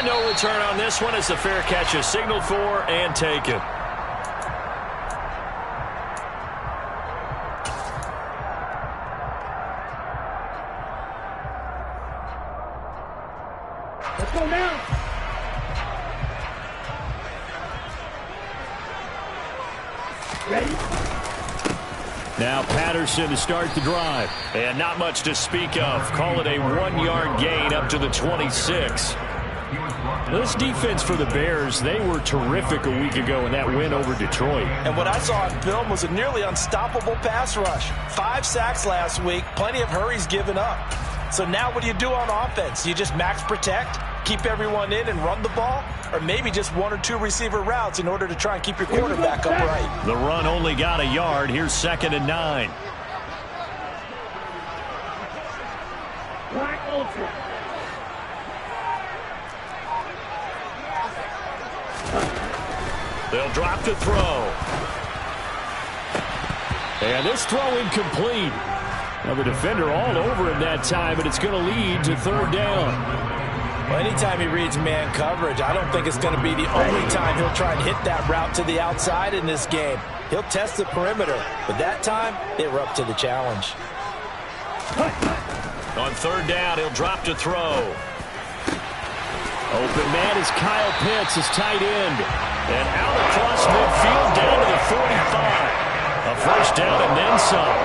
And no return on this one as the fair catch is signaled for and taken. Let's go now. Ready? Now Patterson to start the drive. And not much to speak of. Call it a 1-yard gain up to the 26. This defense for the Bears, they were terrific a week ago in that win over Detroit. And what I saw on film was a nearly unstoppable pass rush. 5 sacks last week, plenty of hurries given up. So now what do you do on offense? You just max protect, keep everyone in and run the ball? Or maybe just 1 or 2 receiver routes in order to try and keep your quarterback upright? The run only got a yard. Here's 2nd and 9. Black Ultra. They'll drop to throw. And this throw incomplete. Now the defender all over him that time, but it's going to lead to 3rd down. Well, anytime he reads man coverage, I don't think it's going to be the only time he'll try and hit that route to the outside in this game. He'll test the perimeter, but that time they were up to the challenge. On 3rd down, he'll drop to throw. Open man is Kyle Pitts, his tight end. And out across midfield down to the 45. A 1st down and then some.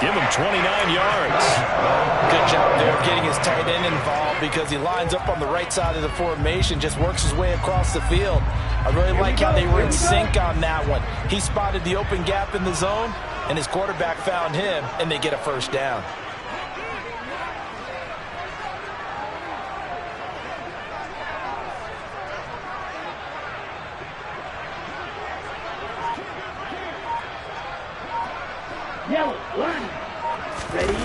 Give him 29 yards. Good job there of getting his tight end involved because he lines up on the right side of the formation, just works his way across the field. I really like how they were in sync on that one. He spotted the open gap in the zone, and his quarterback found him, and they get a 1st down. Yellow, line. Ready?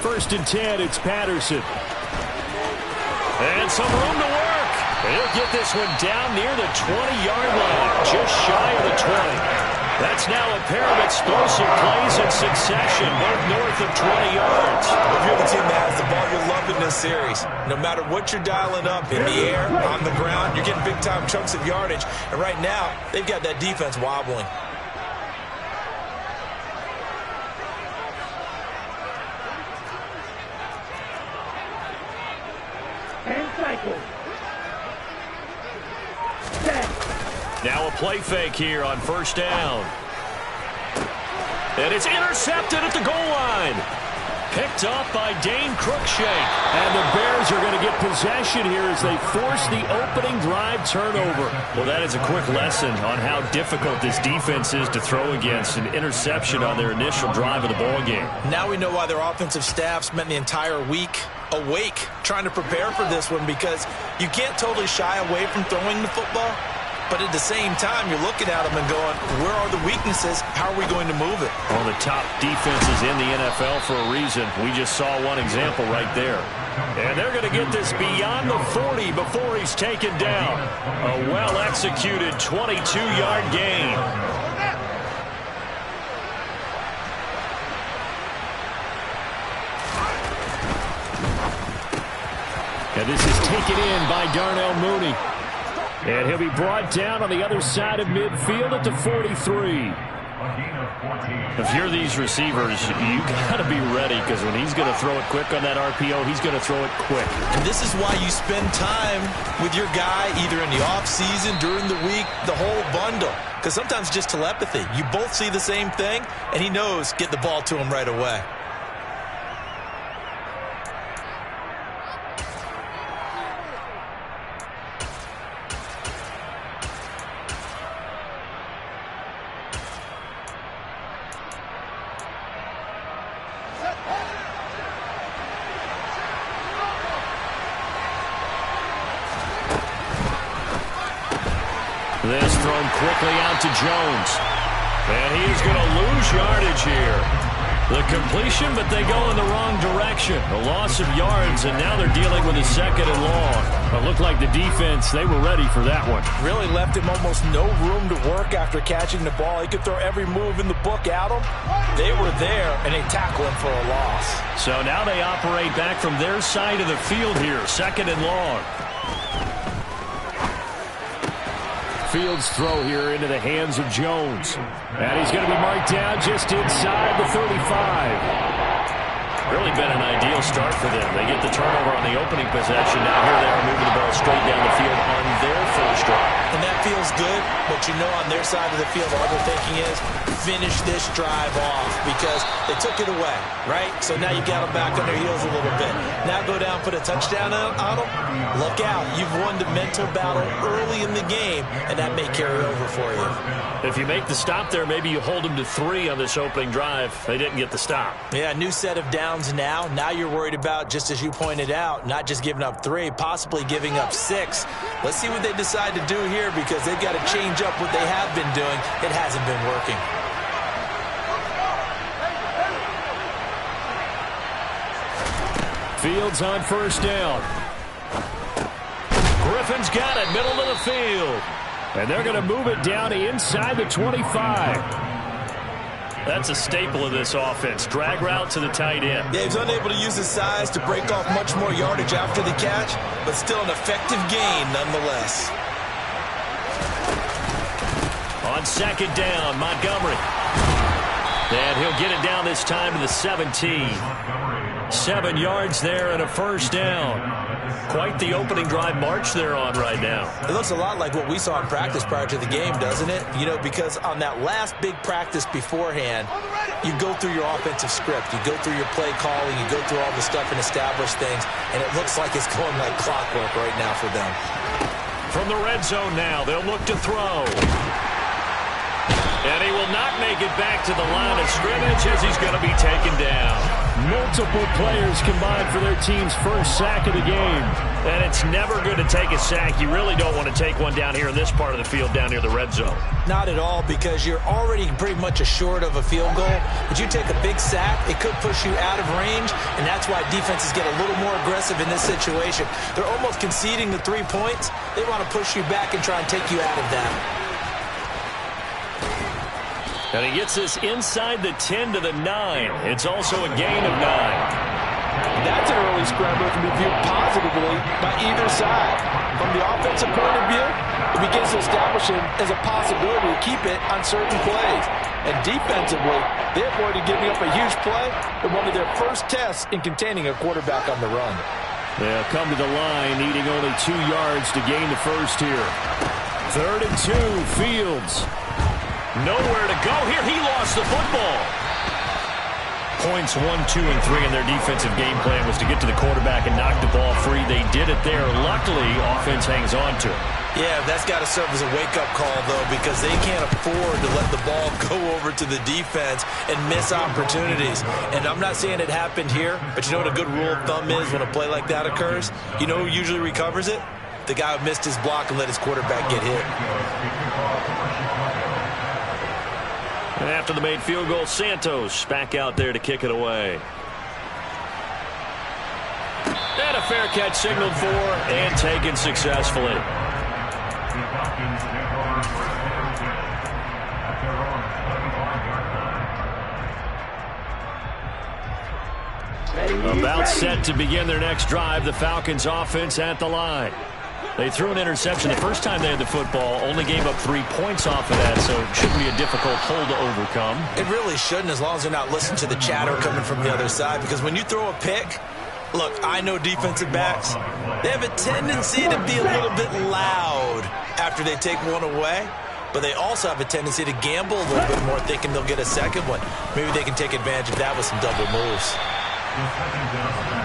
1st and 10, it's Patterson. And some room to work. He'll get this one down near the 20-yard line, just shy of the 20. That's now a pair of explosive plays in succession, both north of 20 yards. If you're the team that has the ball, you're loving this series. No matter what you're dialing up, in the air, on the ground, you're getting big-time chunks of yardage. And right now, they've got that defense wobbling. Now a play fake here on 1st down. And it's intercepted at the goal line. Picked up by Dane Cruikshank. And the Bears are going to get possession here as they force the opening drive turnover. Well, that is a quick lesson on how difficult this defense is to throw against. An interception on their initial drive of the ball game. Now we know why their offensive staff spent the entire week awake trying to prepare for this one, because you can't totally shy away from throwing the football. But at the same time, you're looking at them and going, where are the weaknesses? How are we going to move it? Well, the top defenses in the NFL for a reason. We just saw one example right there. And they're going to get this beyond the 40 before he's taken down. A well-executed 22-yard gain. And this is taken in by Darnell Mooney. And he'll be brought down on the other side of midfield at the 43. If you're these receivers, you got to be ready, because when he's going to throw it quick on that RPO, he's going to throw it quick. And this is why you spend time with your guy either in the offseason, during the week, the whole bundle. Because sometimes just telepathy. You both see the same thing, and he knows get the ball to him right away. This thrown quickly out to Jones. And he is going to lose yardage here. The completion, but they go in the wrong direction. A loss of yards, and now they're dealing with a 2nd and long. It looked like the defense, they were ready for that one. Really left him almost no room to work after catching the ball. He could throw every move in the book at him. They were there, and they tackle him for a loss. So now they operate back from their side of the field here, 2nd and long. Fields throw here into the hands of Jones. And he's going to be marked down just inside the 35. Really been an ideal start for them. They get the turnover on the opening possession. Now here they are moving the ball straight down the field on their first drive. And that feels good, but you know on their side of the field all they're thinking is finish this drive off because they took it away, right? So now you got them back on their heels a little bit. Now go down, put a touchdown on them. Look out. You've won the mental battle early in the game, and that may carry over for you. If you make the stop there, maybe you hold them to 3 on this opening drive. They didn't get the stop. Yeah, new set of downs now. Now you're worried about, just as you pointed out, not just giving up 3, possibly giving up 6. Let's see what they decide to do here because they've got to change up what they have been doing. It hasn't been working. Fields on first down. Griffin's got it, middle of the field. And they're going to move it down inside the 25. That's a staple of this offense. Drag route to the tight end. Yeah, he's unable to use his size to break off much more yardage after the catch, but still an effective gain nonetheless. On 2nd down, Montgomery. And he'll get it down this time to the 17. 7 yards there and a first down. Quite the opening drive march they're on right now. It looks a lot like what we saw in practice prior to the game, doesn't it? You know, because on that last big practice beforehand, you go through your offensive script. You go through your play calling. You go through all the stuff and establish things. And it looks like it's going like clockwork right now for them. From the red zone now, they'll look to throw. And he will not make it back to the line of scrimmage as he's going to be taken down. Multiple players combined for their team's first sack of the game. And it's never good to take a sack. You really don't want to take one down here in this part of the field down near the red zone. Not at all, because you're already pretty much assured of a field goal. But you take a big sack, it could push you out of range, and that's why defenses get a little more aggressive in this situation. They're almost conceding the 3 points. They want to push you back and try and take you out of that. And he gets this inside the 10 to the 9. It's also a gain of 9. That's an early scramble that can be viewed positively by either side. From the offensive point of view, it begins to establish him as a possibility to keep it on certain plays. And defensively, they avoided giving up a huge play in one of their first tests in containing a quarterback on the run. They'll come to the line, needing only 2 yards to gain the first here. 3rd and 2, Fields. Nowhere to go here. He lost the football. Points 1, 2, and 3 in their defensive game plan was to get to the quarterback and knock the ball free. They did it there. Luckily, offense hangs on to it. Yeah, that's got to serve as a wake-up call, though, because they can't afford to let the ball go over to the defense and miss opportunities. And I'm not saying it happened here, but you know what a good rule of thumb is when a play like that occurs? You know who usually recovers it? The guy who missed his block and let his quarterback get hit. And after the made field goal, Santos back out there to kick it away. And a fair catch signaled for and taken successfully. About set to begin their next drive, the Falcons offense at the line. They threw an interception the first time they had the football, only gave up 3 points off of that, so it shouldn't be a difficult hole to overcome. It really shouldn't, as long as they're not listening to the chatter coming from the other side, because when you throw a pick, look, I know defensive backs, they have a tendency to be a little bit loud after they take one away, but they also have a tendency to gamble a little bit more, thinking they'll get a second one. Maybe they can take advantage of that with some double moves.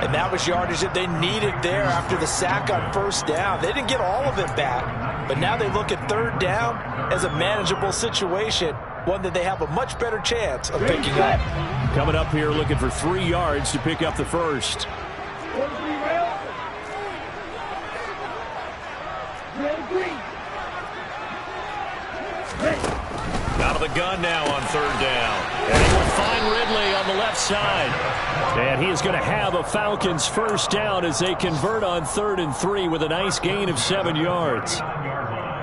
And that was yardage that they needed there after the sack on first down. They didn't get all of it back, but now they look at 3rd down as a manageable situation, one that they have a much better chance of picking up. Coming up here looking for 3 yards to pick up the first. Now the gun now on third down. And he will find Ridley on the left side. And he is going to have a Falcons first down as they convert on 3rd and 3 with a nice gain of 7 yards.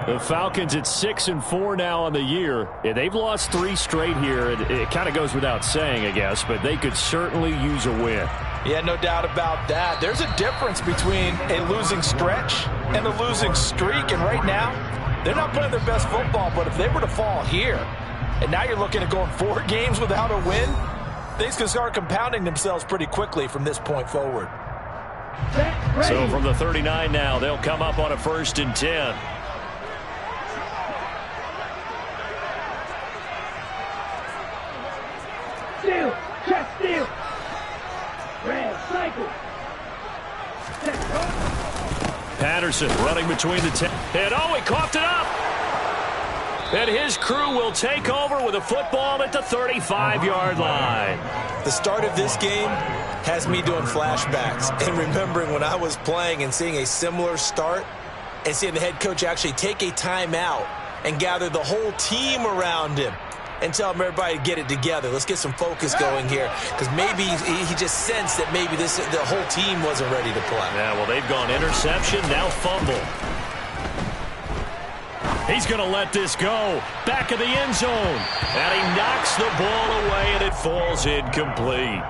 The Falcons at 6-4 now on the year. Yeah, they've lost 3 straight here. It kind of goes without saying, I guess, but they could certainly use a win. Yeah, no doubt about that. There's a difference between a losing stretch and a losing streak. And right now, they're not playing their best football. But if they were to fall here, and now you're looking at going 4 games without a win, things can start compounding themselves pretty quickly from this point forward. So from the 39 now, they'll come up on a 1st and 10. Steal, check, steal. Red, cycle. Patterson running between the 10. And he coughed it up. And his crew will take over with a football at the 35-yard line. The start of this game has me doing flashbacks and remembering when I was playing and seeing a similar start and seeing the head coach actually take a timeout and gather the whole team around him and tell him everybody to get it together. Let's get some focus going here, because maybe he just sensed that maybe the whole team wasn't ready to play. Yeah, well, they've gone interception, now fumble. He's going to let this go. Back of the end zone. And he knocks the ball away, and it falls incomplete.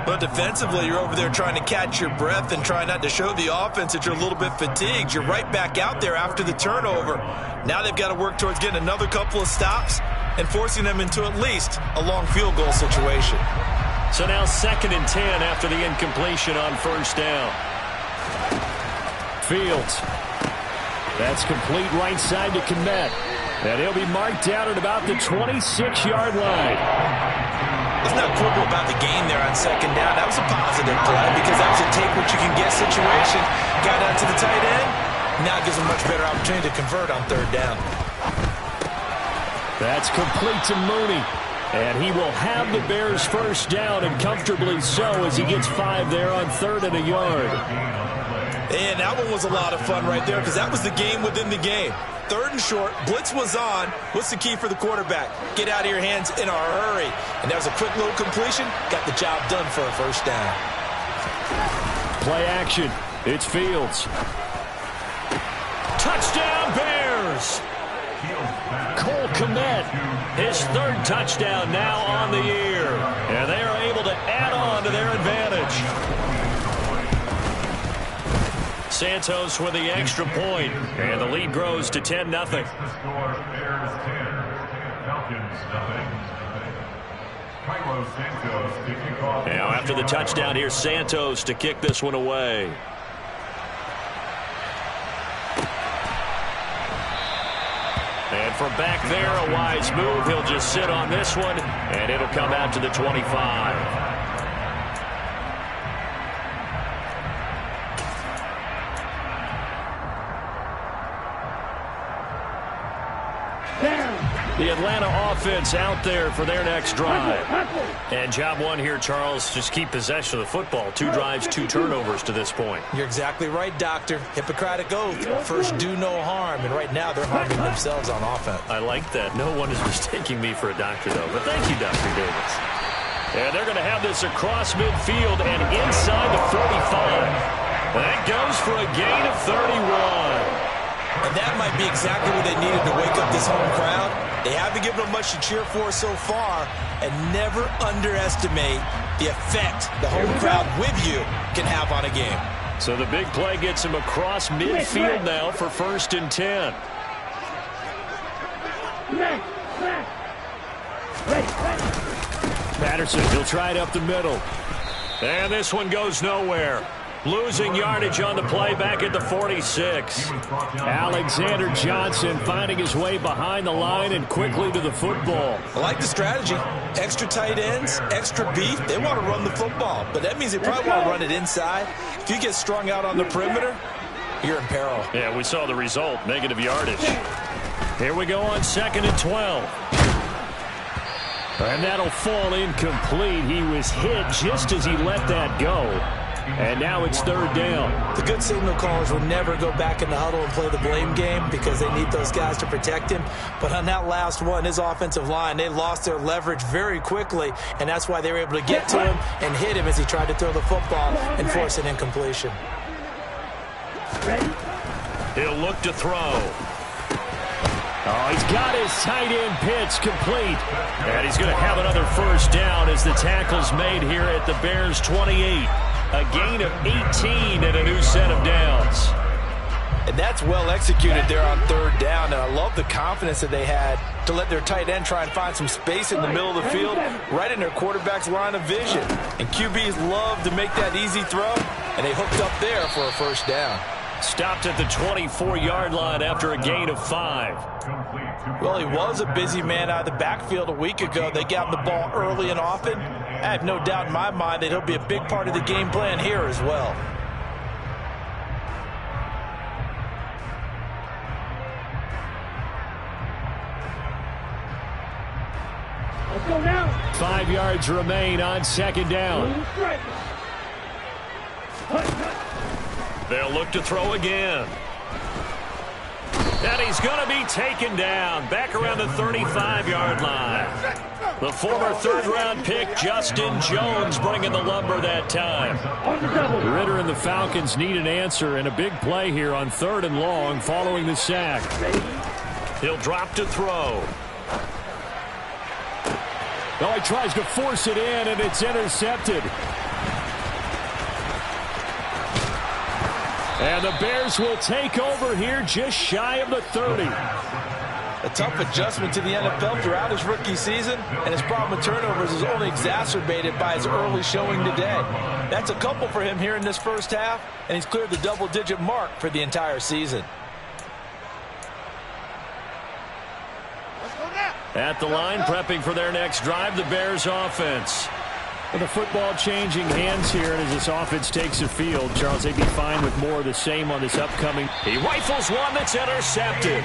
But defensively, you're over there trying to catch your breath and try not to show the offense that you're a little bit fatigued. You're right back out there after the turnover. Now they've got to work towards getting another couple of stops and forcing them into at least a long field goal situation. So now 2nd and 10 after the incompletion on 1st down. Fields. That's complete right side to Kmet. And he'll be marked down at about the 26-yard line. Let's not quibble about the gain there on 2nd down. That was a positive play because that was a take-what-you-can-get situation. Got out to the tight end. Now gives him a much better opportunity to convert on 3rd down. That's complete to Mooney. And he will have the Bears first down, and comfortably so, as he gets 5 there on 3rd and a yard. And that one was a lot of fun right there because that was the game within the game. 3rd and short, blitz was on. What's the key for the quarterback? Get out of your hands in a hurry. And that was a quick little completion. Got the job done for a first down. Play action. It's Fields. Touchdown, Bears! Cole Kmet, his 3rd touchdown now on the year. And they are able to add on to their advantage. Santos with the extra point, and the lead grows to 10-0. Now after the touchdown, here's Santos to kick this one away. And from back there, a wise move. He'll just sit on this one, and it'll come out to the 25. The Atlanta offense out there for their next drive. And job one here, Charles, just keep possession of the football. 2 drives, 2 turnovers to this point. You're exactly right, Doctor. Hippocratic oath. First, do no harm. And right now, they're harming themselves on offense. I like that. No one is mistaking me for a doctor, though. But thank you, Dr. Davis. And they're going to have this across midfield and inside the 45. That goes for a gain of 31. And that might be exactly what they needed to wake up this home crowd. They haven't given them much to cheer for so far, and never underestimate the effect the home crowd with you can have on a game. So the big play gets him across midfield now for 1st and 10. Patterson, he'll try it up the middle. And this one goes nowhere. Losing yardage on the play back at the 46. Alexander Johnson finding his way behind the line and quickly to the football. I like the strategy. Extra tight ends, extra beef. They want to run the football, but that means they probably want to run it inside. If you get strung out on the perimeter, you're in peril. Yeah, we saw the result, negative yardage. Here we go on 2nd and 12. And that'll fall incomplete. He was hit just as he let that go. And now it's third down. The good signal callers will never go back in the huddle and play the blame game because they need those guys to protect him. But on that last one, his offensive line, they lost their leverage very quickly, and that's why they were able to get to him and hit him as he tried to throw the football and force an incompletion. He'll look to throw. Oh, he's got his tight end pitch complete. And he's going to have another first down as the tackle's made here at the Bears' 28. A gain of 18 and a new set of downs. And that's well executed there on third down. And I love the confidence that they had to let their tight end try and find some space in the middle of the field, right in their quarterback's line of vision. And QBs love to make that easy throw, and they hooked up there for a first down. Stopped at the 24-yard line after a gain of 5. Well, he was a busy man out of the backfield a week ago. They got him the ball early and often. I have no doubt in my mind that he'll be a big part of the game plan here as well. Let's go now. 5 yards remain on second down. They'll look to throw again. And he's going to be taken down back around the 35-yard line. The former third-round pick, Justin Jones, bringing the lumber that time. Ritter and the Falcons need an answer and a big play here on 3rd and long following the sack. He'll drop to throw. Oh, he tries to force it in, and it's intercepted. And the Bears will take over here just shy of the 30. A tough adjustment to the NFL throughout his rookie season, and his problem with turnovers is only exacerbated by his early showing today. That's a couple for him here in this first half, and he's cleared the double-digit mark for the entire season. At the line, prepping for their next drive, the Bears offense. With the football changing hands here, and as this offense takes the field, Charles, they'd be fine with more of the same on this upcoming. He rifles one that's intercepted.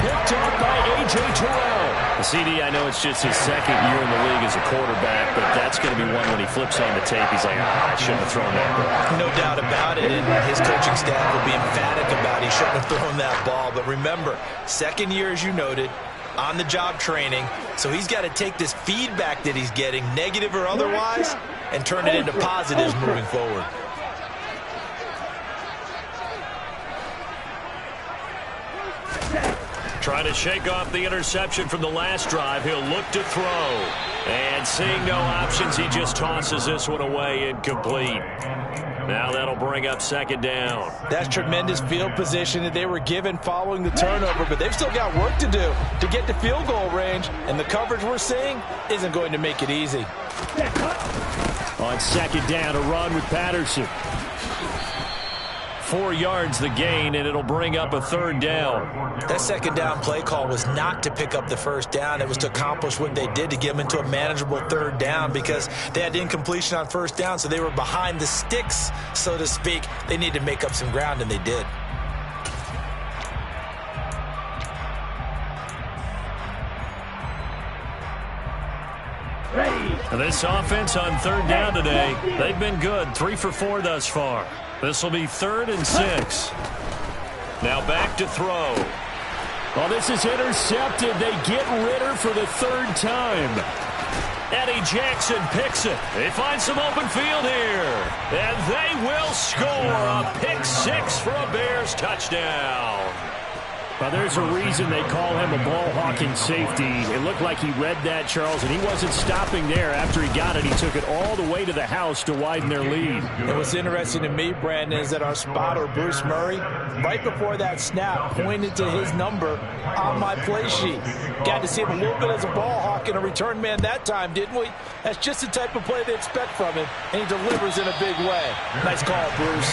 Picked up by A.J. Terrell. The CD, I know it's just his second year in the league as a quarterback, but that's going to be one when he flips on the tape. He's like, I shouldn't have thrown that ball. No doubt about it, and his coaching staff will be emphatic about he shouldn't have thrown that ball. But remember, second year, as you noted, on-the-job training, so he's got to take this feedback that he's getting, negative or otherwise, and turn it into positives moving forward. Trying to shake off the interception from the last drive. He'll look to throw. And seeing no options, he just tosses this one away, incomplete. Now that'll bring up second down. That's tremendous field position that they were given following the turnover, but they've still got work to do to get to field goal range, and the coverage we're seeing isn't going to make it easy. On second down, a run with Patterson. 4 yards the gain, and it'll bring up a third down. That second down play call was not to pick up the first down. It was to accomplish what they did to get them into a manageable third down because they had incompletion on first down, so they were behind the sticks, so to speak. They needed to make up some ground, and they did. This offense on third down today, they've been good. 3 for 4 thus far. This will be 3rd and 6. Now back to throw. Well, this is intercepted. They get Ritter for the 3rd time. Eddie Jackson picks it. They find some open field here. And they will score a pick 6 for a Bears touchdown. Well, there's a reason they call him a ball-hawking safety. It looked like he read that, Charles, and he wasn't stopping there. After he got it, he took it all the way to the house to widen their lead. And what's interesting to me, Brandon, is that our spotter, Bruce Murray, right before that snap, pointed to his number on my play sheet. Got to see him a little bit as a ball hawk and a return man that time, didn't we? That's just the type of play they expect from him, and he delivers in a big way. Nice call, Bruce.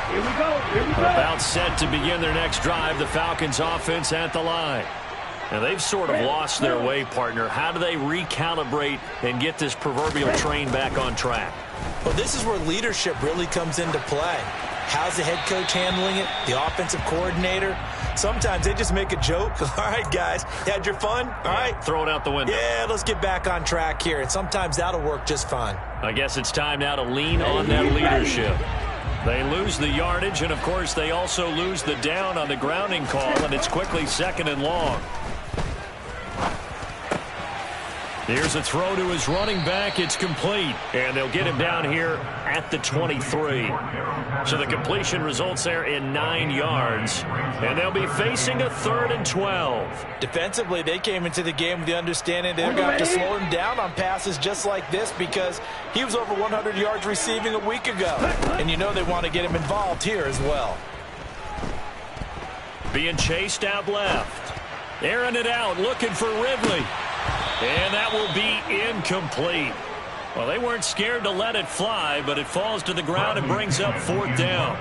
Here we go. Here we go. About set to begin their next drive, the Falcons offense at the line. And they've sort of lost their way, partner. How do they recalibrate and get this proverbial train back on track? Well, this is where leadership really comes into play. How's the head coach handling it? The offensive coordinator? Sometimes they just make a joke. All right, guys, you had your fun? All right. Throw it out the window. Yeah, let's get back on track here. And sometimes that'll work just fine. I guess it's time now to lean on that leadership. They lose the yardage, and, of course, they also lose the down on the grounding call, and it's quickly 2nd and long. Here's a throw to his running back. It's complete, and they'll get him down here at the 23. So the completion results there in 9 yards, and they'll be facing a 3rd and 12. Defensively, they came into the game with the understanding they're going to have to slow him down on passes just like this because he was over 100 yards receiving a week ago. And you know they want to get him involved here as well. Being chased out left. Airing it out, looking for Ridley. And that will be incomplete. Well, they weren't scared to let it fly, but it falls to the ground and brings up 4th down.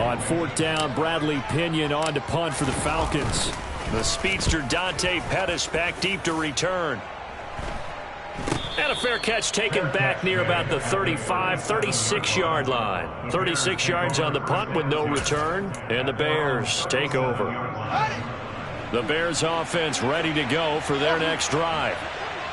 On 4th down, Bradley Pinion on to punt for the Falcons. The speedster Dante Pettis back deep to return. And a fair catch taken back near about the 35, 36-yard line. 36 yards on the punt with no return, and the Bears take over. The Bears offense ready to go for their next drive.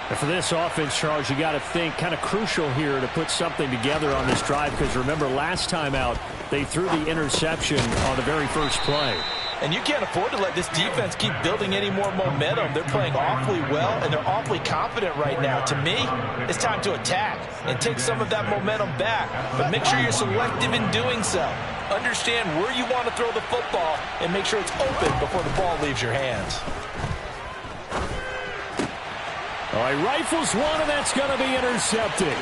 And for this offense, Charles, you got to think kind of crucial here to put something together on this drive because remember last time out they threw the interception on the very first play. And you can't afford to let this defense keep building any more momentum. They're playing awfully well, and they're awfully confident right now. To me, it's time to attack and take some of that momentum back. But make sure you're selective in doing so. Understand where you want to throw the football and make sure it's open before the ball leaves your hands. All right, rifles one, and that's going to be intercepted.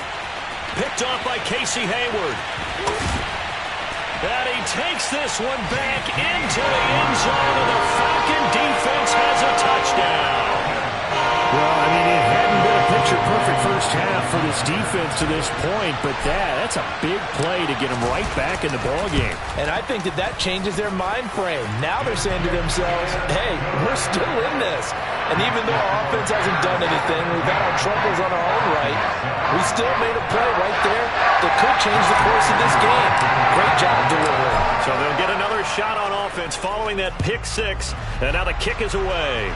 Picked off by Casey Hayward. And he takes this one back into the end zone, and the Falcon defense has a touchdown. Well, I mean, it hadn't been a picture-perfect first half for this defense to this point, but that's a big play to get them right back in the ballgame. And I think that changes their mind frame. Now they're saying to themselves, hey, we're still in this. And even though our offense hasn't done anything, we've had our troubles on our own right, we still made a play right there that could change the course of this game. Great job delivering. So they'll get another shot on offense following that pick six, and now the kick is away.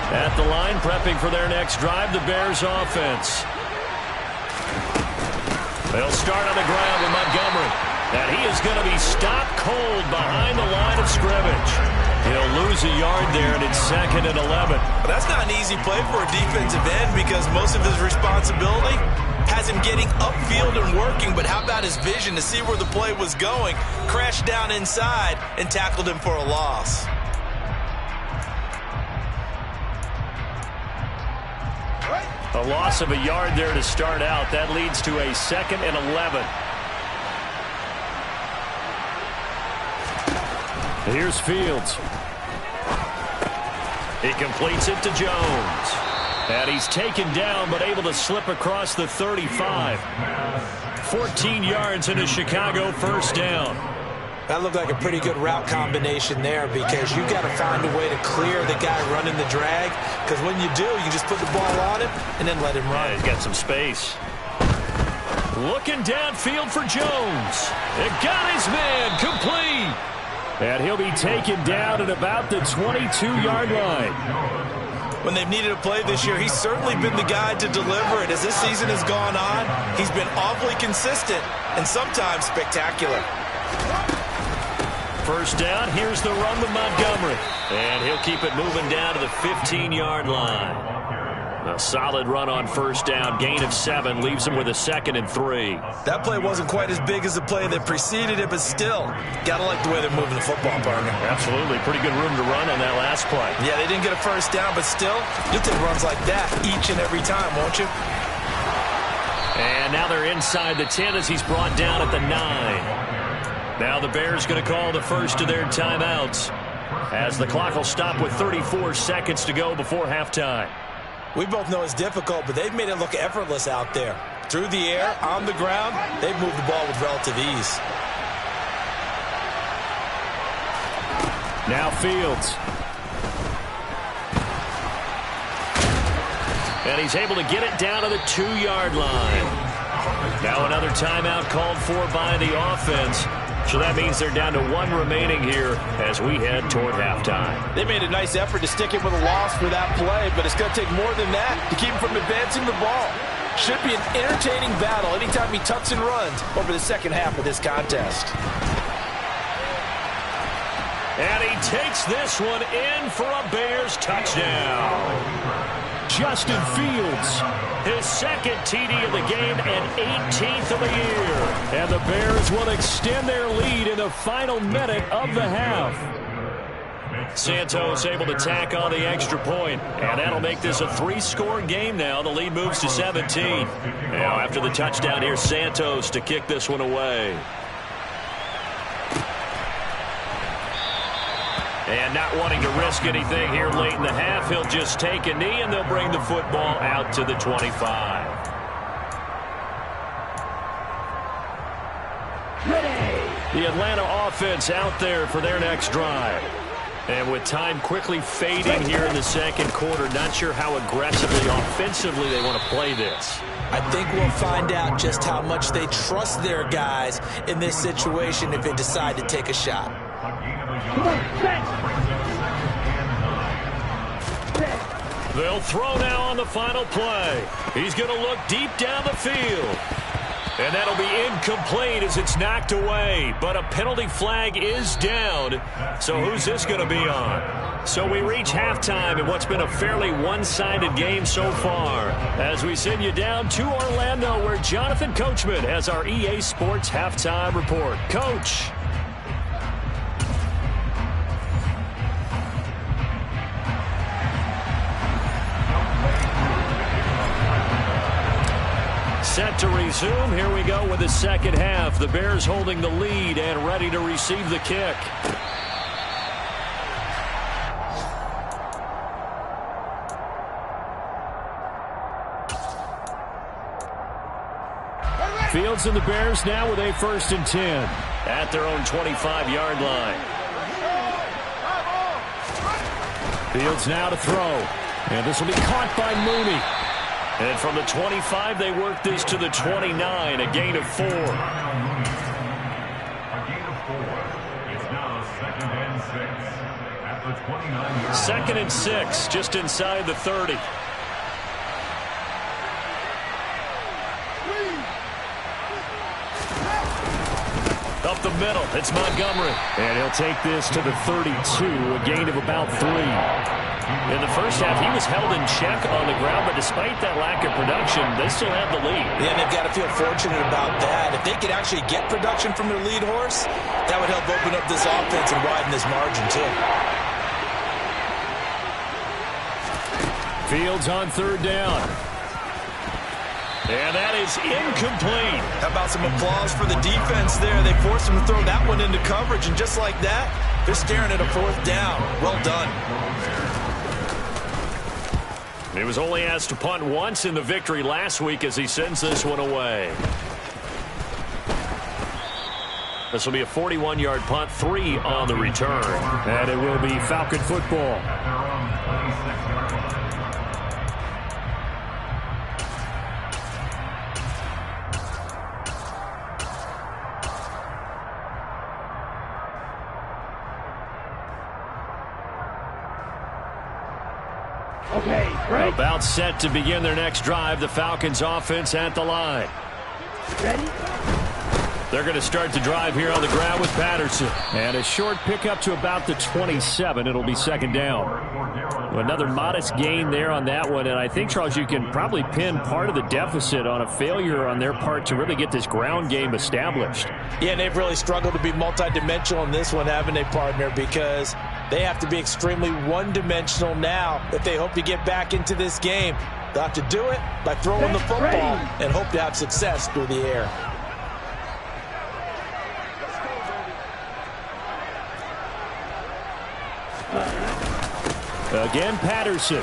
At the line, prepping for their next drive, the Bears offense. They'll start on the ground with Montgomery. And he is going to be stopped cold behind the line of scrimmage. He'll lose a yard there, and it's 2nd and 11. Well, that's not an easy play for a defensive end because most of his responsibility has him getting upfield and working, but how about his vision to see where the play was going, crashed down inside, and tackled him for a loss. A loss of a yard there to start out. That leads to a 2nd and 11. Here's Fields. He completes it to Jones. And he's taken down but able to slip across the 35. 14 yards in a Chicago first down. That looked like a pretty good route combination there because you've got to find a way to clear the guy running the drag because when you do, you just put the ball on him and then let him run. Yeah, he's got some space. Looking downfield for Jones. It got his man complete. And he'll be taken down at about the 22-yard line. When they've needed a play this year, he's certainly been the guy to deliver it. As this season has gone on, he's been awfully consistent and sometimes spectacular. First down, here's the run with Montgomery. And he'll keep it moving down to the 15-yard line. A solid run on first down, gain of 7, leaves him with a 2nd and 3. That play wasn't quite as big as the play that preceded it, but still, gotta like the way they're moving the football, partner. Absolutely, pretty good room to run on that last play. Yeah, they didn't get a first down, but still, you'll take runs like that each and every time, won't you? And now they're inside the 10 as he's brought down at the 9. Now the Bears going to call the first of their timeouts as the clock will stop with 34 seconds to go before halftime. We both know it's difficult, but they've made it look effortless out there. Through the air, on the ground, they've moved the ball with relative ease. Now Fields. And he's able to get it down to the 2-yard line. Now another timeout called for by the offense. So that means they're down to 1 remaining here as we head toward halftime. They made a nice effort to stick it with a loss for that play, but it's going to take more than that to keep him from advancing the ball. Should be an entertaining battle anytime he tucks and runs over the second half of this contest. And he takes this one in for a Bears touchdown. Justin Fields, his second TD of the game and 18th of the year. And the Bears will extend their lead in the final minute of the half. Santos able to tack on the extra point, and that'll make this a 3-score game now. The lead moves to 17. Now after the touchdown, here's Santos to kick this one away. And not wanting to risk anything here late in the half, he'll just take a knee, and they'll bring the football out to the 25. The Atlanta offense out there for their next drive. And with time quickly fading here in the second quarter, not sure how aggressively, offensively they want to play this. I think we'll find out just how much they trust their guys in this situation if they decide to take a shot. They'll throw now on the final play. He's going to look deep down the field. And that'll be incomplete as it's knocked away. But a penalty flag is down. So who's this going to be on? So we reach halftime in what's been a fairly one-sided game so far. As we send you down to Orlando, where Jonathan Coachman has our EA Sports halftime report. Coach. Set to resume. Here we go with the second half. The Bears holding the lead and ready to receive the kick. Fields and the Bears now with a 1st and 10 at their own 25-yard line. Fields now to throw. And this will be caught by Mooney. And from the 25, they work this to the 29, a gain of 4. A gain of 4. It's now 2nd and 6 at the 29-yard line. 2nd and 6, just inside the 30. Up the middle, it's Montgomery. And he'll take this to the 32, a gain of about 3. In the first half, he was held in check on the ground, but despite that lack of production, they still have the lead. Yeah, and they've got to feel fortunate about that. If they could actually get production from their lead horse, that would help open up this offense and widen this margin, too. Fields on 3rd down. And that is incomplete. How about some applause for the defense there? They forced him to throw that one into coverage, and just like that, they're staring at a 4th down. Well done. He was only asked to punt once in the victory last week as he sends this one away. This will be a 41-yard punt, 3 on the return. And it will be Falcon football. Okay, break. About set to begin their next drive. The Falcons offense at the line. Ready? They're going to start the drive here on the ground with Patterson. And a short pickup to about the 27. It'll be 2nd down. Another modest gain there on that one. And I think, Charles, you can probably pin part of the deficit on a failure on their part to really get this ground game established. Yeah, and they've really struggled to be multidimensional in this one, haven't they, partner? Because they have to be extremely one-dimensional now if they hope to get back into this game. They'll have to do it by throwing the football and hope to have success through the air. Again, Patterson.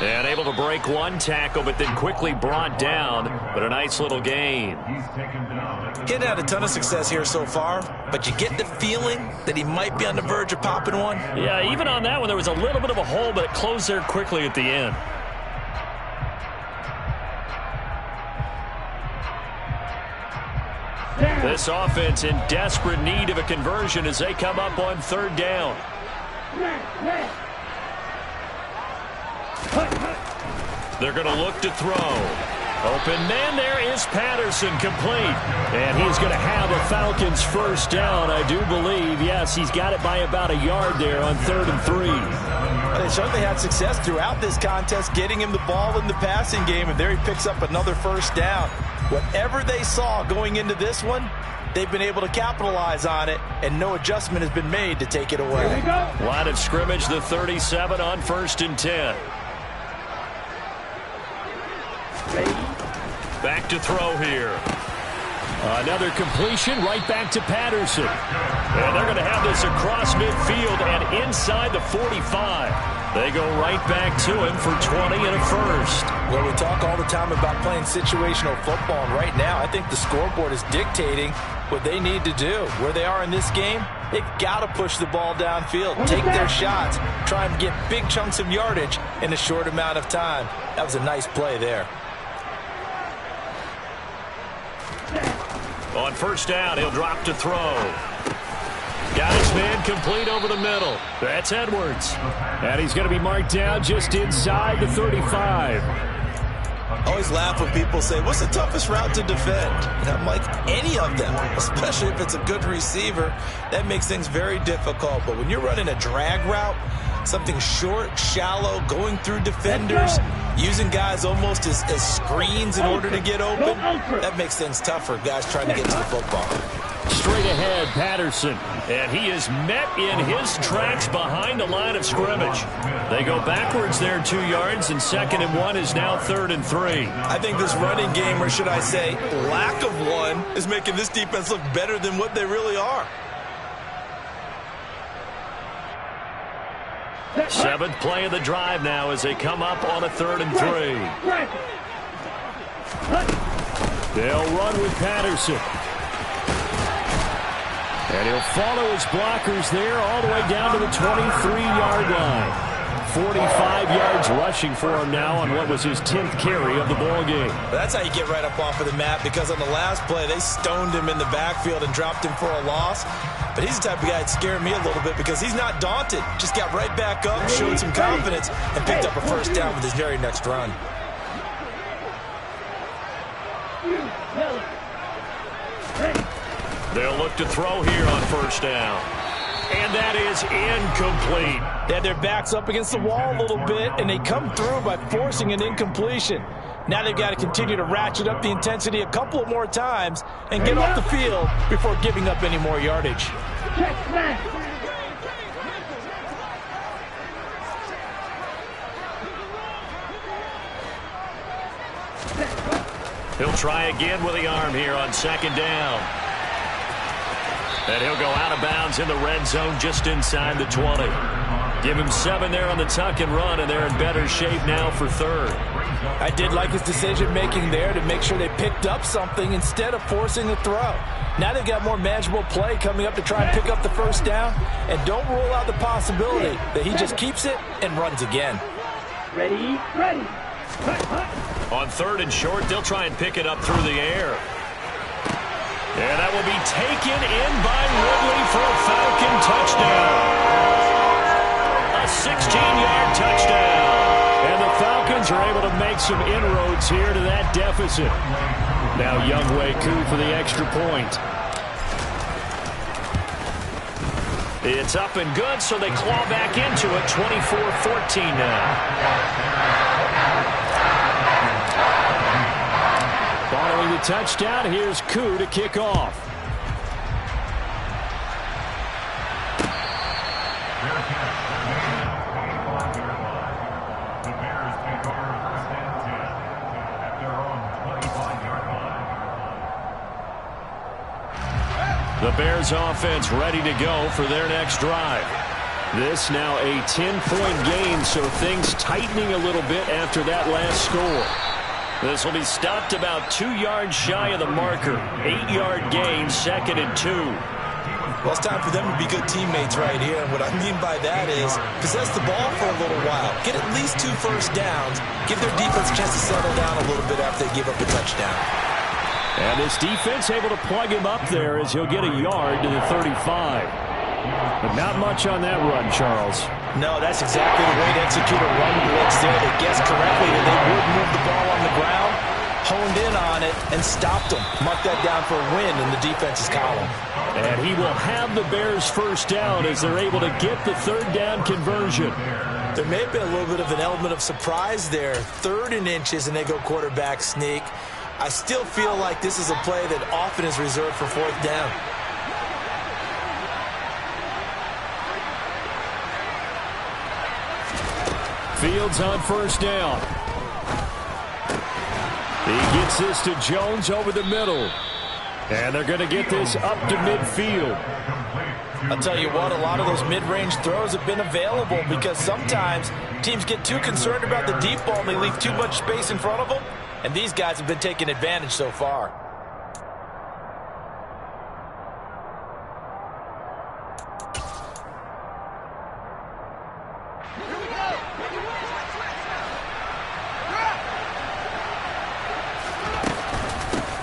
And able to break one tackle, but then quickly brought down. But a nice little gain. He hadn't had a ton of success here so far, but you get the feeling that he might be on the verge of popping one. Yeah, even on that one, there was a little bit of a hole, but it closed there quickly at the end. This offense in desperate need of a conversion as they come up on third down. They're going to look to throw. Open man there is Patterson, complete. And he's going to have a Falcons first down, I do believe. Yes, he's got it by about a yard there on 3rd and 3. They certainly had success throughout this contest, getting him the ball in the passing game, and there he picks up another first down. Whatever they saw going into this one, they've been able to capitalize on it, and no adjustment has been made to take it away. Line of scrimmage, the 37 on 1st and 10. Back to throw here. Another completion right back to Patterson. And they're going to have this across midfield and inside the 45. They go right back to him for 20 and a first. Well, we talk all the time about playing situational football, and right now I think the scoreboard is dictating what they need to do. Where they are in this game, they've got to push the ball downfield, take their shots, try and get big chunks of yardage in a short amount of time. That was a nice play there. On first down, he'll drop to throw. Got his man complete over the middle. That's Edwards. And he's going to be marked down just inside the 35. I always laugh when people say, what's the toughest route to defend? And I'm like, any of them, especially if it's a good receiver. That makes things very difficult. But when you're running a drag route, something short, shallow, going through defenders, using guys almost as screens in order to get open, that makes things tough for guys trying to get to the football. Straight ahead, Patterson. And he is met in his tracks behind the line of scrimmage. They go backwards there 2 yards, and 2nd and 1 is now 3rd and 3. I think this running game, or should I say lack of one, is making this defense look better than what they really are. 7th play of the drive now as they come up on a 3rd and 3. They'll run with Patterson. And he'll follow his blockers there all the way down to the 23-yard line. 45 yards rushing for him now on what was his 10th carry of the ball game. That's how you get right up off of the map, because on the last play, they stoned him in the backfield and dropped him for a loss. But he's the type of guy that scared me a little bit because he's not daunted. Just got right back up, showed some confidence, and picked up a first down with his very next run. They'll look to throw here on first down. And that is incomplete. They had their backs up against the wall a little bit, and they come through by forcing an incompletion. Now they've got to continue to ratchet up the intensity a couple of more times and get off the field before giving up any more yardage. He'll try again with the arm here on 2nd down. And he'll go out of bounds in the red zone just inside the 20. Give him 7 there on the tuck and run, and they're in better shape now for 3rd. I did like his decision-making there to make sure they picked up something instead of forcing the throw. Now they've got more manageable play coming up to try and pick up the first down, and don't rule out the possibility that he just keeps it and runs again. Ready. On 3rd and short, they'll try and pick it up through the air. And that will be taken in by Ridley for a Falcon touchdown. A 16-yard touchdown. And the Falcons are able to make some inroads here to that deficit. Now Younghoe Koo for the extra point. It's up and good, so they claw back into it, 24-14 now. Following the touchdown, here's Koo to kick off. The Bears take over 1st and 10 at their own 25-yard line. The Bears offense ready to go for their next drive. This now a 10-point game, so things tightening a little bit after that last score. This will be stopped about 2 yards shy of the marker. 8-yard gain, 2nd and 2. Well, it's time for them to be good teammates right here. And what I mean by that is possess the ball for a little while. Get at least 2 first downs. Give their defense a chance to settle down a little bit after they give up a touchdown. And this defense able to plug him up there as he'll get a yard to the 35. But not much on that run, Charles. No, that's exactly the way to execute a run blitz there. They guessed correctly that they would move the ball on the ground, honed in on it, and stopped them. Mark that down for a win in the defense's column. And he will have the Bears first down as they're able to get the 3rd down conversion. There may have been a little bit of an element of surprise there. 3rd and inches, and they go quarterback sneak. I still feel like this is a play that often is reserved for 4th down. Fields on first down. He gets this to Jones over the middle. And they're going to get this up to midfield. I'll tell you what, a lot of those mid-range throws have been available because sometimes teams get too concerned about the deep ball and they leave too much space in front of them. And these guys have been taking advantage so far.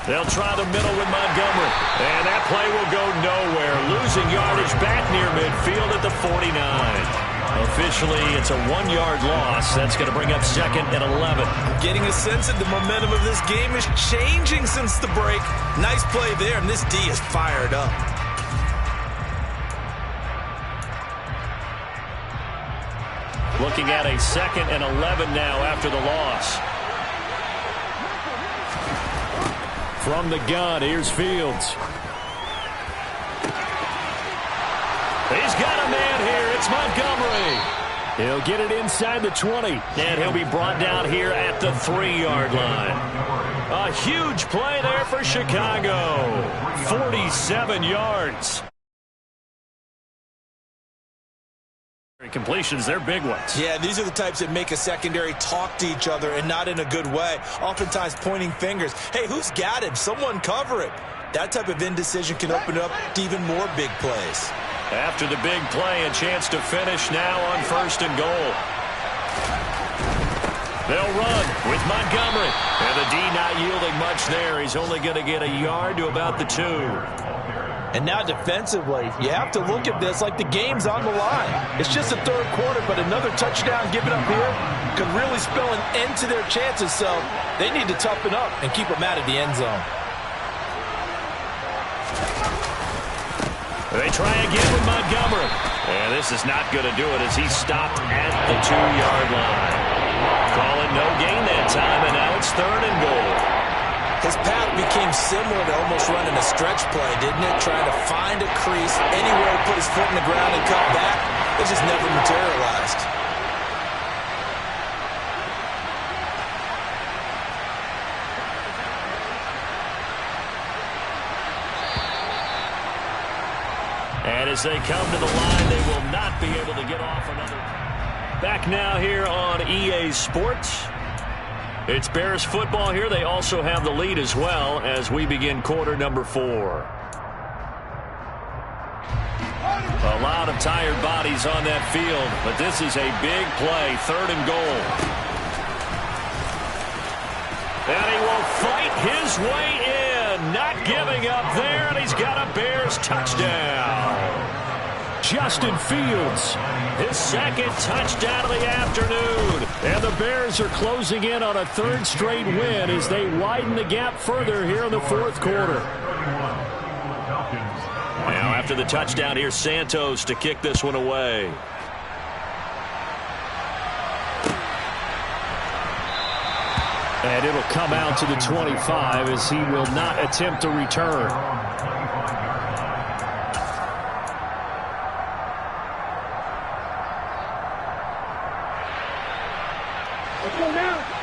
They'll try the middle with Montgomery. And that play will go nowhere. Losing yardage back near midfield at the 49. Officially, it's a 1-yard loss. That's going to bring up 2nd and 11. I'm getting a sense that the momentum of this game is changing since the break. Nice play there, and this D is fired up. Looking at a 2nd and 11 now after the loss. From the gun, here's Fields. He's got a man here. It's Montgomery. He'll get it inside the 20. And he'll be brought down here at the 3-yard line. A huge play there for Chicago. 47 yards. Completions, they're big ones. Yeah, these are the types that make a secondary talk to each other and not in a good way. Oftentimes pointing fingers. Hey, who's got it? Someone cover it. That type of indecision can open up to even more big plays. After the big play, a chance to finish now on 1st and goal. They'll run with Montgomery. And the D not yielding much there. He's only going to get a yard to about the 2. And now defensively, you have to look at this like the game's on the line. It's just the 3rd quarter, but another touchdown given up here could really spell an end to their chances. So they need to toughen up and keep them out of the end zone. They try again with Montgomery. And this is not going to do it as he's stopped at the 2-yard line. Calling no gain that time, and now it's 3rd and goal. His path became similar to almost running a stretch play, didn't it? Trying to find a crease, anywhere to put his foot in the ground and cut back. It just never materialized. And as they come to the line, they will not be able to get off another. Back now here on EA Sports. It's Bears football here. They also have the lead as well as we begin quarter number 4. A lot of tired bodies on that field, but this is a big play, 3rd and goal. And he will fight his way in, not giving up there, and he's got a Bears touchdown. Justin Fields, his 2nd touchdown of the afternoon. And the Bears are closing in on a 3rd straight win as they widen the gap further here in the 4th quarter. Now after the touchdown, here's Santos to kick this one away. And it'll come out to the 25 as he will not attempt to return.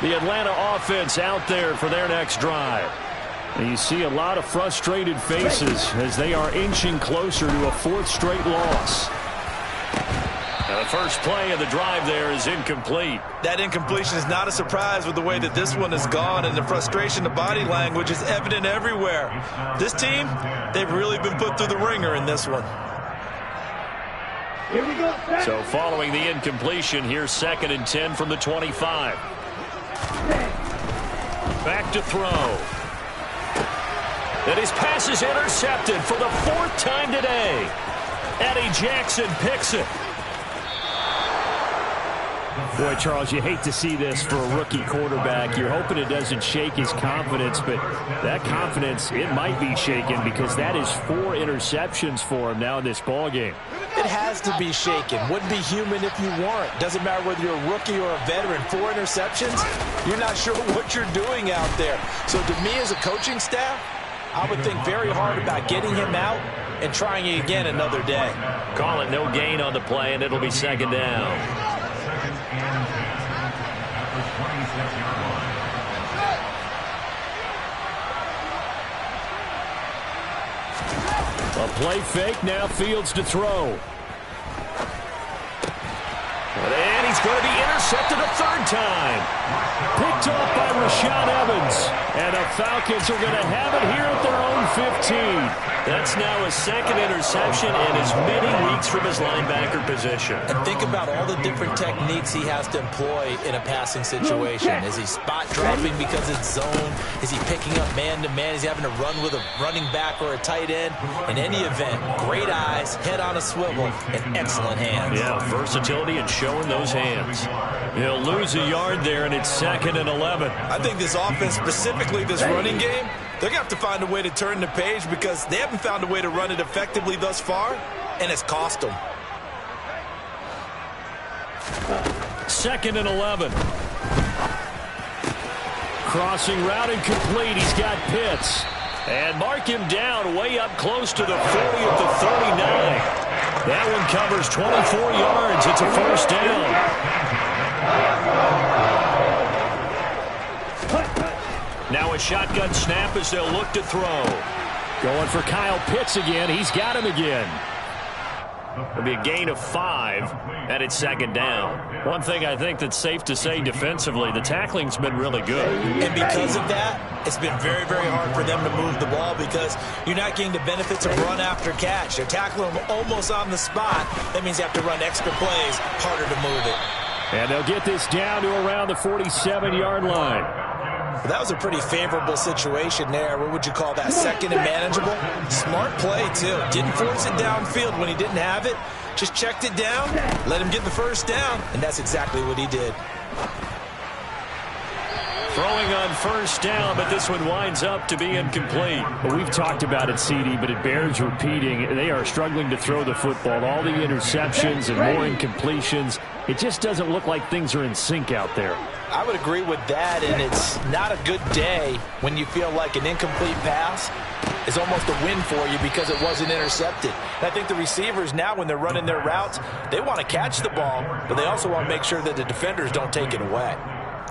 The Atlanta offense out there for their next drive. And you see a lot of frustrated faces as they are inching closer to a 4th straight loss. Now the first play of the drive there is incomplete. That incompletion is not a surprise with the way that this one has gone, and the frustration, the body language is evident everywhere. This team, they've really been put through the ringer in this one. Here we go. So following the incompletion, here's 2nd and 10 from the 25. Back to throw. And his pass is intercepted for the 4th time today. Eddie Jackson picks it. Boy, Charles, you hate to see this for a rookie quarterback. You're hoping it doesn't shake his confidence, but that confidence, it might be shaken because that is 4 interceptions for him now in this ballgame. It has to be shaken. Wouldn't be human if you weren't. Doesn't matter whether you're a rookie or a veteran. 4 interceptions, you're not sure what you're doing out there. So to me as a coaching staff, I would think very hard about getting him out and trying it again another day. Call it no gain on the play, and it'll be 2nd down. A play fake, now Fields to throw. And he's going to be intercepted a 3rd time. Picked off by Rashaan Evans. And the Falcons are going to have it here at their own 15. That's now his 2nd interception in as many weeks from his linebacker position. And think about all the different techniques he has to employ in a passing situation. Is he spot dropping because it's zone? Is he picking up man-to-man? Is he having to run with a running back or a tight end? In any event, great eyes, head on a swivel, and excellent hands. Yeah, versatility and showing those hands. He'll lose a yard there, and it's 2nd and 11. I think this offense, specifically this running game, they're going to have to find a way to turn the page because they haven't found a way to run it effectively thus far, and it's cost them. 2nd and 11. Crossing route incomplete. He's got Pitts. And mark him down way up close to the 40 at the 39. That one covers 24 yards. It's a 1st down. Now a shotgun snap as they'll look to throw. Going for Kyle Pitts again. He's got him again. It'll be a gain of 5, and it's 2nd down. One thing I think that's safe to say defensively, the tackling's been really good. And because of that, it's been very, very hard for them to move the ball because you're not getting the benefits of run after catch. They're tackling them almost on the spot. That means you have to run extra plays, harder to move it. And they'll get this down to around the 47-yard line. That was a pretty favorable situation there. What would you call that? 2nd and manageable? Smart play, too. Didn't force it downfield when he didn't have it. Just checked it down, let him get the 1st down, and that's exactly what he did. Throwing on 1st down, but this one winds up to be incomplete. Well, we've talked about it, CD, but it bears repeating. They are struggling to throw the football. All the interceptions and more incompletions. It just doesn't look like things are in sync out there. I would agree with that, and it's not a good day when you feel like an incomplete pass is almost a win for you because it wasn't intercepted. And I think the receivers now, when they're running their routes, they want to catch the ball, but they also want to make sure that the defenders don't take it away.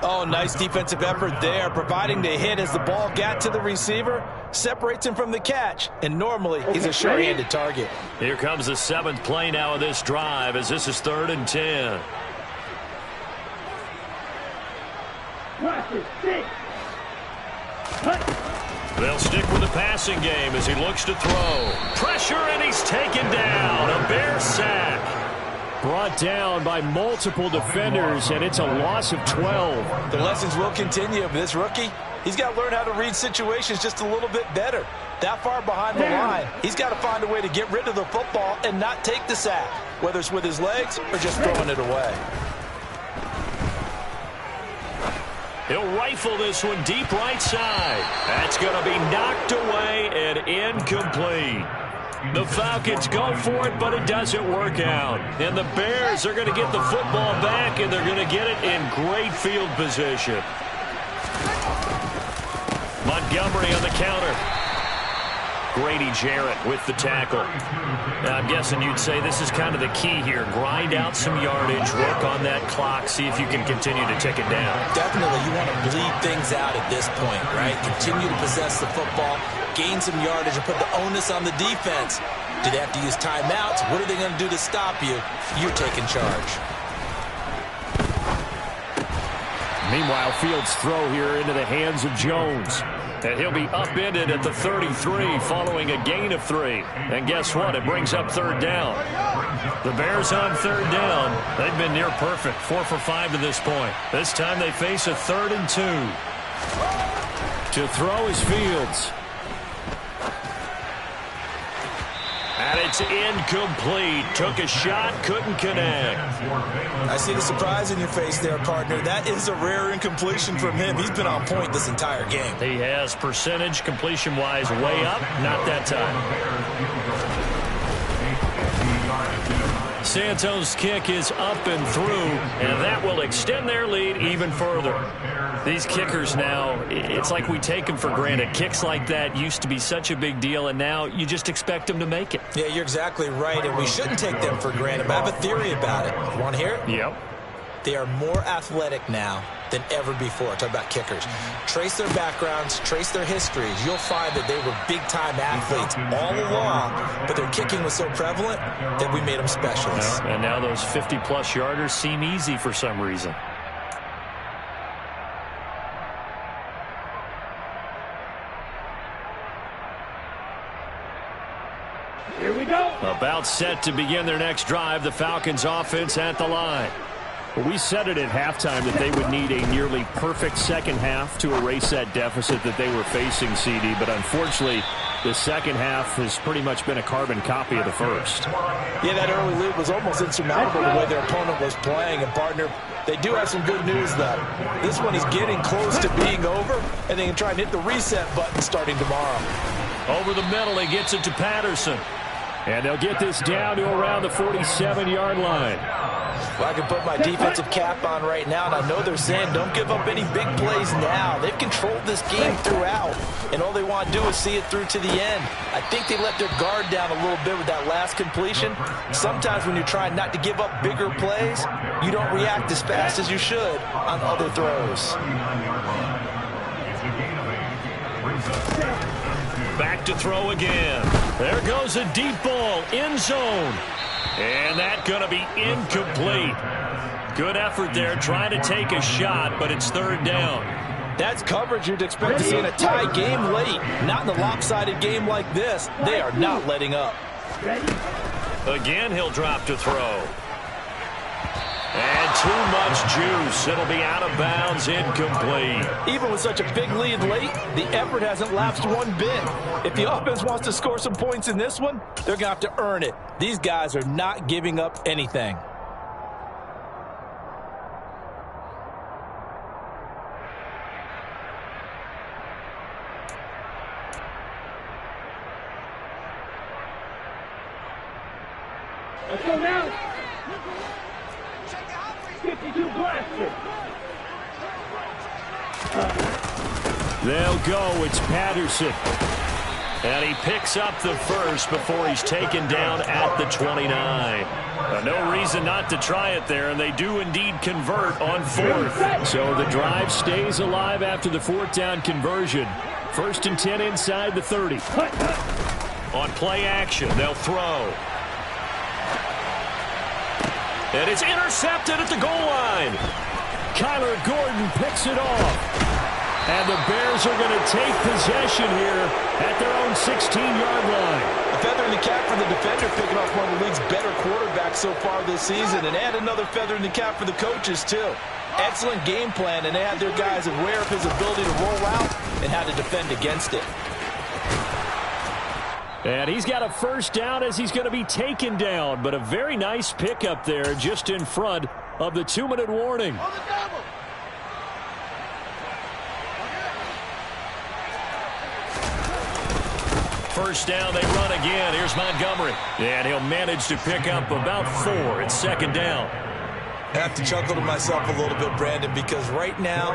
Oh, nice defensive effort there, providing the hit as the ball got to the receiver, separates him from the catch, and normally he's a sure-handed target. Here comes the 7th play now of this drive as this is 3rd and 10. They'll stick with the passing game as he looks to throw. Pressure, and he's taken down. A Bear sack. Brought down by multiple defenders, and it's a loss of 12. The lessons will continue, but this rookie, he's got to learn how to read situations just a little bit better. That far behind the line, he's got to find a way to get rid of the football and not take the sack, whether it's with his legs or just throwing it away. He'll rifle this one deep right side. That's going to be knocked away and incomplete. The Falcons go for it, but it doesn't work out. And the Bears are going to get the football back, and they're going to get it in great field position. Montgomery on the counter. Grady Jarrett with the tackle. Now, I'm guessing you'd say this is kind of the key here. Grind out some yardage, work on that clock, see if you can continue to tick it down. Definitely, you want to bleed things out at this point, right? Continue to possess the football, gain some yardage, and put the onus on the defense. Do they have to use timeouts? What are they going to do to stop you? You're taking charge. Meanwhile, Fields' throw here into the hands of Jones. And he'll be upended at the 33 following a gain of 3. And guess what? It brings up third down. The Bears on third down. They've been near perfect. 4 for 5 to this point. This time they face a 3rd and 2. To throw is Fields. And it's incomplete. Took a shot, couldn't connect. I see the surprise in your face there, partner. That is a rare incompletion from him. He's been on point this entire game. He has percentage completion-wise way up. Not that time. Santos' kick is up and through, and that will extend their lead even further. These kickers now, it's like we take them for granted. Kicks like that used to be such a big deal, and now you just expect them to make it. Yeah, you're exactly right, and we shouldn't take them for granted. But I have a theory about it. Want to hear it? Yep. They are more athletic now than ever before. Talk about kickers. Trace their backgrounds, trace their histories. You'll find that they were big-time athletes all along, but their kicking was so prevalent that we made them specialists. And now those 50-plus yarders seem easy for some reason. Here we go. About set to begin their next drive. The Falcons offense at the line. We said it at halftime that they would need a nearly perfect second half to erase that deficit that they were facing, CD. But unfortunately, the second half has pretty much been a carbon copy of the first. Yeah, that early lead was almost insurmountable the way their opponent was playing. And, partner, they do have some good news, though. This one is getting close to being over, and they can try and hit the reset button starting tomorrow. Over the middle, he gets it to Patterson. And they'll get this down to around the 47-yard line. Well, I can put my defensive cap on right now, and I know they're saying don't give up any big plays now. They've controlled this game throughout, and all they want to do is see it through to the end. I think they let their guard down a little bit with that last completion. Sometimes when you're trying not to give up bigger plays, you don't react as fast as you should on other throws. Back to throw again. There goes a deep ball, end zone. And that's going to be incomplete. Good effort there, trying to take a shot, but it's third down. That's coverage you'd expect to see in a tie game late. Not in a lopsided game like this. They are not letting up. Again, he'll drop to throw. And too much juice. It'll be out of bounds, incomplete. Even with such a big lead late, the effort hasn't lapsed one bit. If the offense wants to score some points in this one, they're going to have to earn it. These guys are not giving up anything. Let's go now. 52 blaster. They'll go. It's Patterson. And he picks up the first before he's taken down at the 29. No reason not to try it there, and they do indeed convert on fourth. So the drive stays alive after the fourth down conversion. 1st and 10 inside the 30. On play action, they'll throw. And it's intercepted at the goal line. Kyler Gordon picks it off. And the Bears are going to take possession here at their own 16-yard line. A feather in the cap for the defender, picking off one of the league's better quarterbacks so far this season. And add another feather in the cap for the coaches, too. Excellent game plan, and they had their guys aware of his ability to roll out and how to defend against it. And he's got a first down as he's going to be taken down. But a very nice pickup there just in front of the 2-minute warning. First down, they run again. Here's Montgomery. And he'll manage to pick up about 4. It's 2nd down. I have to chuckle to myself a little bit, Brandon, because right now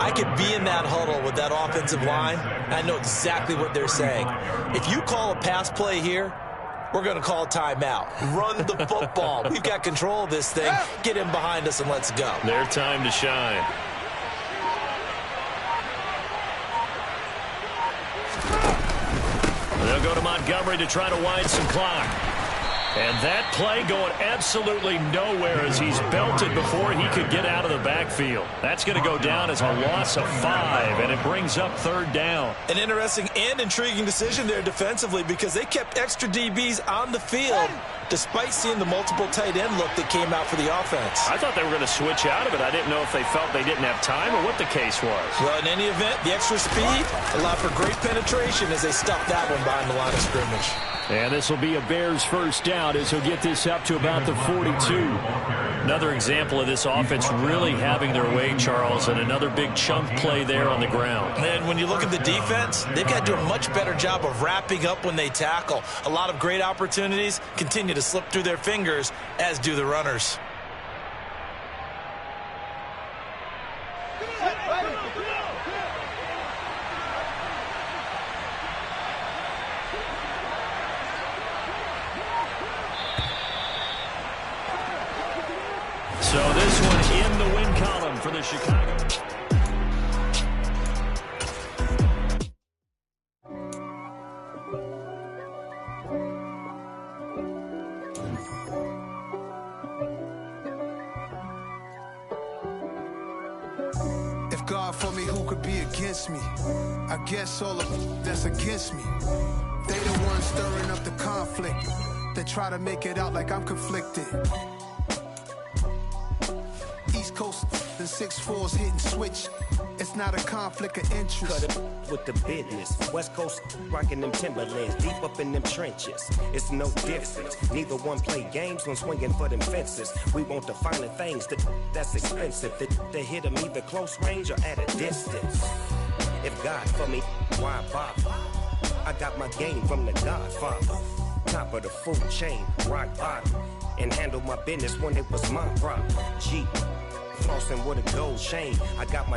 I could be in that huddle with that offensive line. I know exactly what they're saying. If you call a pass play here, we're going to call timeout. Run the football. We've got control of this thing. Get in behind us and let's go. Their time to shine. They'll go to Montgomery to try to wind some clock. And that play going absolutely nowhere as he's belted before he could get out of the backfield. That's going to go down as a loss of 5, and it brings up 3rd down. An interesting and intriguing decision there defensively because they kept extra DBs on the field despite seeing the multiple tight end look that came out for the offense. I thought they were going to switch out of it. I didn't know if they felt they didn't have time or what the case was. Well, in any event, the extra speed allowed for great penetration as they stuffed that one behind the line of scrimmage. And this will be a Bears first down as he'll get this up to about the 42. Another example of this offense really having their way, Charles, and another big chunk play there on the ground. And when you look at the defense, they've got to do a much better job of wrapping up when they tackle. A lot of great opportunities continue to slip through their fingers, as do the runners. So this one in the win column for the Chicago. If God for me, who could be against me? I guess all of that's against me. They the ones stirring up the conflict. They try to make it out like I'm conflicted. East Coast, the 6'4's hitting switch. It's not a conflict of interest. Cut it with the business. West Coast rocking them Timberlands, deep up in them trenches. It's no difference. Neither one play games when swinging for them fences. We want the finer things that's expensive. To hit them either close range or at a distance. If God for me, why bother? I got my game from the Godfather. Top of the food chain, rock bottom. And handle my business when it was my problem. G. Flossing with a gold chain. I got my